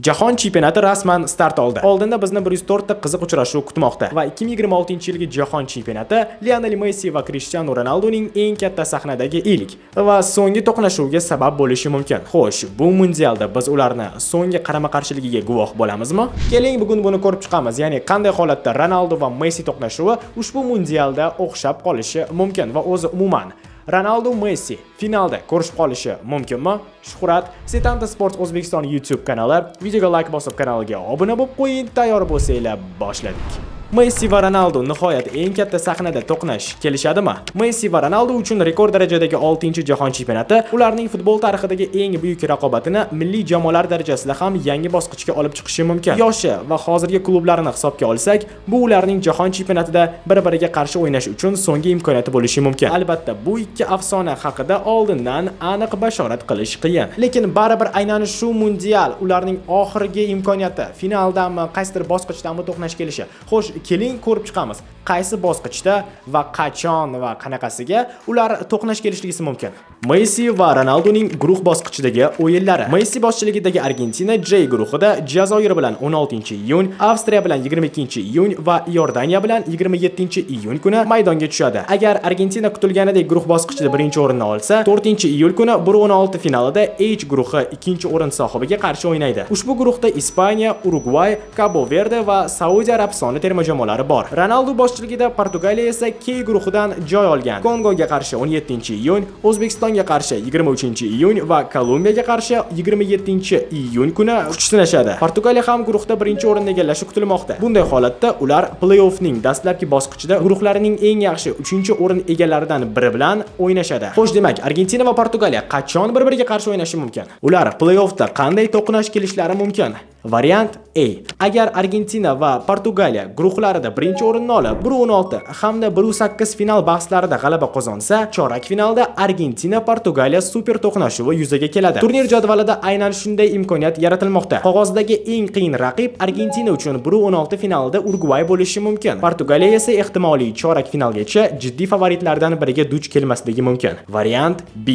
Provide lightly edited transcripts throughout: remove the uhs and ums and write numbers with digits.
Jahon chempionati rasman start oldi. Oldinda bizni 104 ta qiziq uchrashuv kutmoqda va 2026-yilgi Jahon chempionati Lionel Messi va Cristiano Ronaldoning eng katta sahnadagi ilk va so'nggi to'qnashuvga sabab bo'lishi mumkin. Xo'sh, bu mundialda biz ularni so'nggi qarama-qarshiligiga guvoh bo'lamizmi? Keling, bugun buni ko'rib chiqamiz. Ya'ni qanday holatda Ronaldo va Messi to'qnashuvi ushbu mundialda o'xshab qolishi mumkin va o'zi umuman Ronaldo Messi finalda ko'rishib qolishi mumkinmi? Shuhrat, Setanta Sports O'zbekiston YouTube kanali. Videoga like bosib kanalga obuna bo'lib qo'ying. Tayyor bo'lsanglar boshladik. Messi va Ronaldo nihoyat eng katta sahnada to'qnash kelishadimi? Messi va Ronaldo uchun rekord darajadagi 6-jahon chempionati ularning futbol tarixidagi eng buyuk raqobatini milliy jamoalar darajasida ham yangi bosqichga olib chiqishi mumkin. Yoshi va hozirgi klublarini hisobga olsak, bu ularning jahon chempionatida bir-biriga qarshi o'ynash uchun so'nggi imkoniyati bo'lishi mumkin. Albatta, bu ikki afsona haqida oldindan aniq bashorat qilish qiyin. Lekin baribir aynan shu mundial ularning oxirgi imkoniyati, finaldami, qaysidir bosqichdami to'qnash kelishi. Xo'sh, keling ko'rib chiqamiz. Qaysi bosqichda va qachon va qanaqasiga ular to'qnash kelishligi mumkin. Messi va Ronaldoning guruh bosqichidagi o'yinlari. Messi boshchiligidagi Argentina J guruhida Jazoir bilan 16-iyun, Avstriya bilan 22-iyun va Iordaniya bilan 27-iyun kuni maydonga tushadi. Agar Argentina kutilganidek guruh bosqichida birinchi o'rinni olsa, 4-iyul kuni 1/16 finalida H guruhi ikkinchi o'rin sohibiga qarshi o'ynaydi. Ushbu guruhda Ispaniya, Urugvay, Cabo Verde va Saudiya Arabistoni terma jamoalari bor. Ronaldo boshchiligida Portugaliya esa K guruhidan joy olgan. Kongoga qarshi 17-iyun, O'zbekistonga qarshi 23-iyun va Kolumbiyaga qarshi 27-iyun kuni kuch sinashadi. Portugaliya ham guruhda birinchi o'rinni egallashi kutilmoqda. Bunday holatda ular play-offning dastlabki bosqichida guruhlarining eng yaxshi 3-o'rin egalaridan biri bilan o'ynashadi. Xo'sh, demak, Argentina va Portugaliya qachon bir-biriga qarshi o'ynashi mumkin? Ular play-offda qanday to'qnash kelishlari mumkin? Variant A. Agar Argentina va Portugaliya guruhlarida birinchi o'rinni olib, 1/16 hamda 1/8 final bahslarida g'alaba qozonsa, chorak finalda Argentina-Portugaliya super to'qnashuvi yuzaga keladi. Turnir jadvalida aynan shunday imkoniyat yaratilmoqda. Qog'ozdagi eng qiyin raqib Argentina uchun 1/16 finalda Urugvay bo'lishi mumkin. Portugaliya esa ehtimoliy chorak finalgacha jiddiy favoritlardan biriga duch kelmasligi mumkin. Variant B.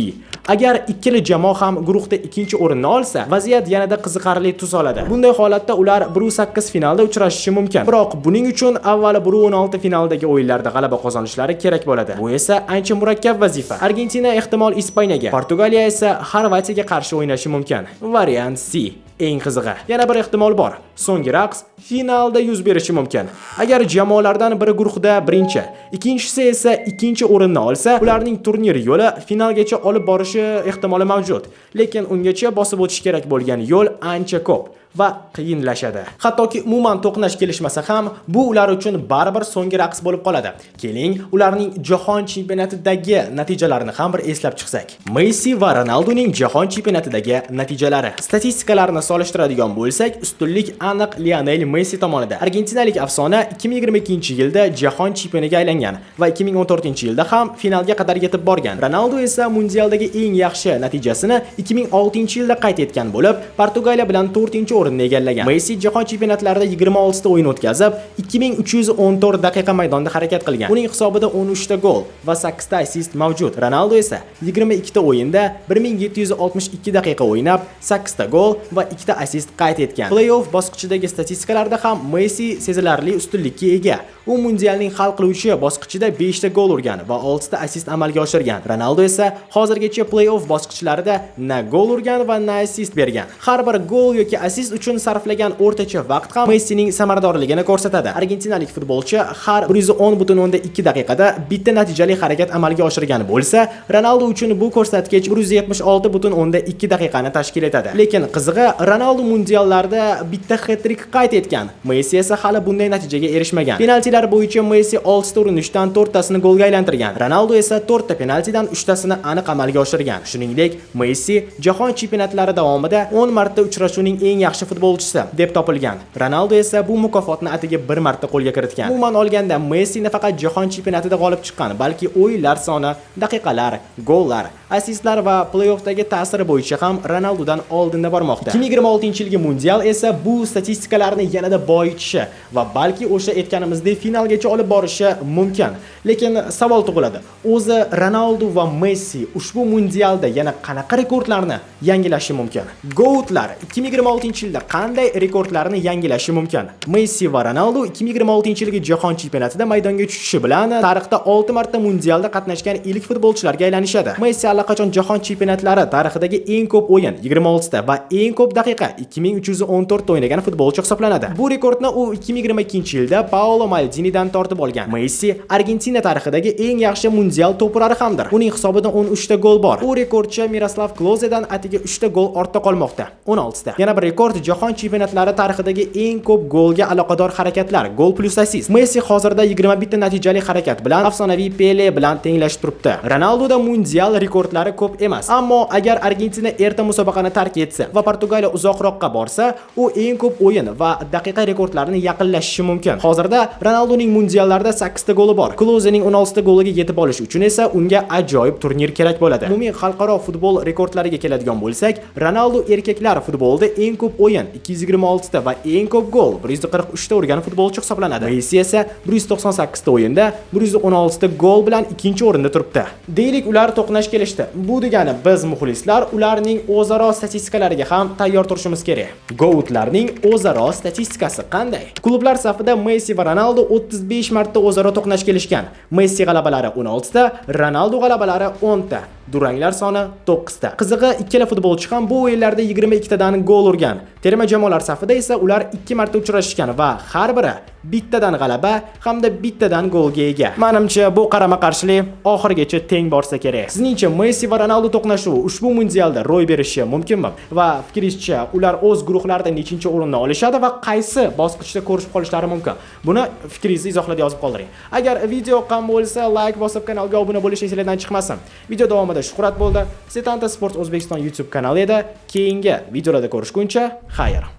Agar ikkala jamoa ham guruhda ikkinchi o'rinni olsa, vaziyat yanada qiziqarli tus oladi. Bunday holatda ular 1/8 finalda uchrashishi mumkin. Biroq buning uchun avvalo 1/16 finaldagi o'yinlarda g'alaba qozonishlari kerak bo'ladi. Bu esa ancha murakkab vazifa. Argentina ehtimol Ispaniyaga, Portugaliya esa Xorvatiyaga qarshi o'ynashi mumkin. Variant C. Eng qizig'i. Yana bir ehtimol bor. So'nggi raqs finalda yuz berishi mumkin. Agar jamoalardan biri guruhda birinchi, ikkinchisi esa ikkinchi o'rinni olsa, ularning turnir yo'li finalgacha olib borishi ehtimoli mavjud. Lekin ungacha bosib o'tish kerak bo'lgan yo'l ancha ko'p va qiyinlashadi. Hattoki umuman to'qnash kelishmasa ham, bu ular uchun baribir so'nggi raqs bo'lib qoladi. Keling, ularning jahon chempionatidagi natijalarini ham bir eslab chiqsak. Messi va Ronaldoning jahon chempionatidagi natijalari. Statistikalarni solishtiradigan bo'lsak, ustunlik aniq Lionel Messi tomonida. Argentinalik afsona 2022-yilda jahon chempioniga aylangan va 2014-yilda ham finalga qadar yetib borgan. Ronaldo esa mundialdagi eng yaxshi natijasini 2006-yilda qayd etgan bo'lib, Portugaliya bilan 4-o'rinni egallagan. Messi jahon chempionatlarida 26 ta o'yin o'tkazib, 2314 daqiqa maydonda harakat qilgan. Uning hisobida 13 ta gol va 8 ta assist mavjud. Ronaldo esa 22 ta o'yinda 1762 daqiqa o'ynab, 8 ta gol va 2 ta assist qayd etgan. Play-off bosqichidagi statistikalarda ham Messi sezilarli ustunlikka ega. U mundialning hal qiluvchi bosqichida 5 ta gol urgan va 6 ta assist amalga oshirgan. Ronaldo esa hozirgacha play-off bosqichlarida na gol urgan va na assist bergan. Har bir gol yoki assist uchun sarflagan o'rtacha vaqt ham Messining samaradorligini ko'rsatadi. Argentinalik futbolchi har 110.2 daqiqada bitta natijali harakat amalga oshirgan bo'lsa, Ronaldo uchun bu ko'rsatkich 176.2 daqiqani tashkil etadi. Lekin qizig'i, Ronaldo mundiallarda bitta hat-trick qayd etgan. Messi esa hali bunday natijaga erishmagan. Penaltilar bo'yicha Messi 6 ta urinishdan 4 tasini golga aylantirgan. Ronaldo esa 4 ta penaltidan 3 tasini aniq amalga oshirgan. Shuningdek, Messi jahon chempionatlari davomida 10 marta uchrashuvning eng yaxshi futbolchisi deb topilgan. Ronaldo esa bu mukofotni atiga bir marta qo'lga kiritgan. Umuman olganda Messi nafaqat jahon chempionatida g'olib chiqqan, balki o'yinlar soni, daqiqalar, gollar, assistlar va play-offdagi ta'siri bo'yicha ham Ronaldodan oldinda bormoqda. 2026-yilgi mundial esa bu statistikalarni yanada boyitishi va balki o'sha aytganimizdek finalgacha olib borishi mumkin. Lekin savol tug'iladi. O'zi Ronaldo va Messi ushbu mundialda yana qanaqa rekordlarni yangilashi mumkin? GOATlar 2026 yilda qanday rekordlarni yangilashi mumkin? Messi va Ronaldo 2026-yilgi jahon chempionatida maydonga tushishi bilan tarixda 6 marta mundialda qatnashgan ilk futbolchilarga aylanishadi. Messi allaqachon jahon chempionatlari tarixidagi eng ko'p o'yin 26 ta va eng ko'p daqiqa 2314 ta o'ynagan futbolchi hisoblanadi. Bu rekordni u 2022-yilda Paolo Maldinidan tortib olgan. Messi Argentina tarixidagi eng yaxshi mundial to'purari hamdir. Uning hisobida 13 ta gol bor. U rekordchi Miroslav Klozedan atiga 3 ta gol ortda qolmoqda. 16 ta. Yana bir rekord jahon chempionatlari tarixidagi eng ko'p golga aloqador harakatlar, gol plus assist. Messi hozirda 21 ta natijali harakat bilan afsonaviy Pele bilan tenglashib turibdi. Ronaldoda mundial rekordlari ko'p emas, ammo agar Argentina erta musobaqani tark etsa va Portugaliya uzoqroqqa borsa, u eng ko'p o'yin va daqiqa rekordlarini yaqinlashishi mumkin. Hozirda Ronaldoning mundiallarda 8 ta goli bor. Klozening 16 ta goliga yetib olish uchun esa unga ajoyib turnir kerak bo'ladi. Umumiy xalqaro futbol rekordlariga keladigan bo'lsak, Ronaldo erkaklar futbolida eng ko'p o'yin 226 ta va eng ko'p gol 143 ta urgan futbolchi hisoblanadi. Messi esa 198 ta o'yinda 116 ta gol bilan ikkinchi o'rinda turibdi. Deylik, ular to'qnash kelishdi. Bu degani biz muxlislar ularning o'zaro statistikalariga ham tayyor turishimiz kerak. Goatlarning o'zaro statistikasi qanday? Klublar safida Messi va Ronaldo 35 marta o'zaro to'qnash kelishgan. Messi g'alabalari 16 ta, Ronaldo g'alabalari 10 ta. Duranglar soni 9 ta. Qizig'i, ikkala futbolchi ham bu o'yinlarda 22 tadan gol urgan. Terma jamoalar safida esa ular 2 marta uchrashgan va har biri bittadan g'alaba hamda bittadan golga ega. Menimcha bu qarama-qarshilik oxirigacha teng borsa kerak. Sizningcha Messi va Ronaldo to'qnashuvi ushbu mundialda ro'y berishi mumkinmi? Va fikringizcha ular o'z guruhlarida nechinchi o'rinni olishadi va qaysi bosqichda ko'rishib qolishlari mumkin? Buni fikringizni izohlarda yozib qoldiring. Agar video yoqqan bo'lsa, like bosib kanalga obuna bo'lish esingizdan chiqmasin. Video davomida Shuhrat bo'ldi. Setanta Sport O'zbekiston YouTube kanalida keyingi videolarda ko'rishguncha xayr.